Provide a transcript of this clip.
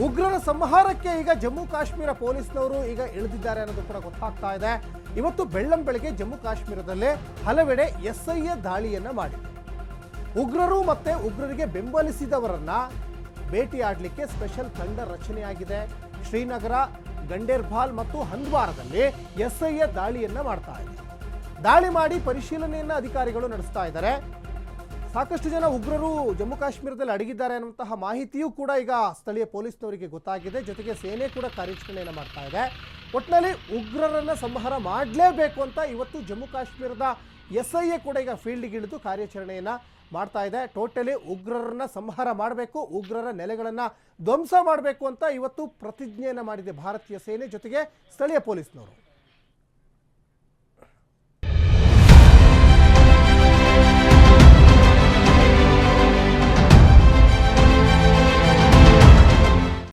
ಉಗ್ರರ ಸಂಹಾರಕ್ಕೆ ಈಗ ಜಮ್ಮು ಕಾಶ್ಮೀರ ಪೊಲೀಸ್ನವರು ಈಗ ಇಳಿದಿದ್ದಾರೆ ಅನ್ನೋದು ಕೂಡ ಗೊತ್ತಾಗ್ತಾ ಇದೆ. ಇವತ್ತು ಬೆಳ್ಳಂಬೆಳಗ್ಗೆ ಜಮ್ಮು ಕಾಶ್ಮೀರದಲ್ಲೇ ಹಲವೆಡೆ ಎಸ್ಐಎ ದಾಳಿಯನ್ನ ಮಾಡಿದೆ. ಉಗ್ರರು ಮತ್ತೆ ಉಗ್ರರಿಗೆ ಬೆಂಬಲಿಸಿದವರನ್ನ ಭೇಟಿಯಾಡಲಿಕ್ಕೆ ಸ್ಪೆಷಲ್ ತಂಡ ರಚನೆಯಾಗಿದೆ. ಶ್ರೀನಗರ, ಗಂಡೇರ್ಬಾಲ್ ಮತ್ತು ಹಂದ್ವಾರದಲ್ಲಿ ಎಸ್ಐಎ ದಾಳಿಯನ್ನ ಮಾಡ್ತಾ ಇದೆ. ದಾಳಿ ಮಾಡಿ ಪರಿಶೀಲನೆಯನ್ನ ಅಧಿಕಾರಿಗಳು ನಡೆಸ್ತಾ ಇದ್ದಾರೆ. ಸಾಕಷ್ಟು ಜನ ಉಗ್ರರು ಜಮ್ಮು ಕಾಶ್ಮೀರದಲ್ಲಿ ಅಡಗಿದ್ದಾರೆ ಅನ್ನುವಂತಹ ಮಾಹಿತಿಯೂ ಕೂಡ ಈಗ ಸ್ಥಳೀಯ ಪೊಲೀಸ್ನವರಿಗೆ ಗೊತ್ತಾಗಿದೆ. ಜೊತೆಗೆ ಸೇನೆ ಕೂಡ ಕಾರ್ಯಾಚರಣೆಯನ್ನು ಮಾಡ್ತಾ ಇದೆ. ಒಟ್ಟಿನಲ್ಲಿ ಉಗ್ರರನ್ನ ಸಂಹಾರ ಮಾಡಲೇಬೇಕು ಅಂತ ಇವತ್ತು ಜಮ್ಮು ಕಾಶ್ಮೀರದ ಎಸ್ಐಎ ಕೂಡ ಈಗ ಫೀಲ್ಡ್ಗೆ ಇಳಿದು ಕಾರ್ಯಾಚರಣೆಯನ್ನ ಮಾಡ್ತಾ ಇದೆ. ಟೋಟಲಿ ಉಗ್ರರನ್ನ ಸಂಹಾರ ಮಾಡಬೇಕು, ಉಗ್ರರ ನೆಲೆಗಳನ್ನ ಧ್ವಂಸ ಮಾಡಬೇಕು ಅಂತ ಇವತ್ತು ಪ್ರತಿಜ್ಞೆಯನ್ನ ಮಾಡಿದೆ ಭಾರತೀಯ ಸೇನೆ ಜೊತೆಗೆ ಸ್ಥಳೀಯ ಪೊಲೀಸ್ನವರು.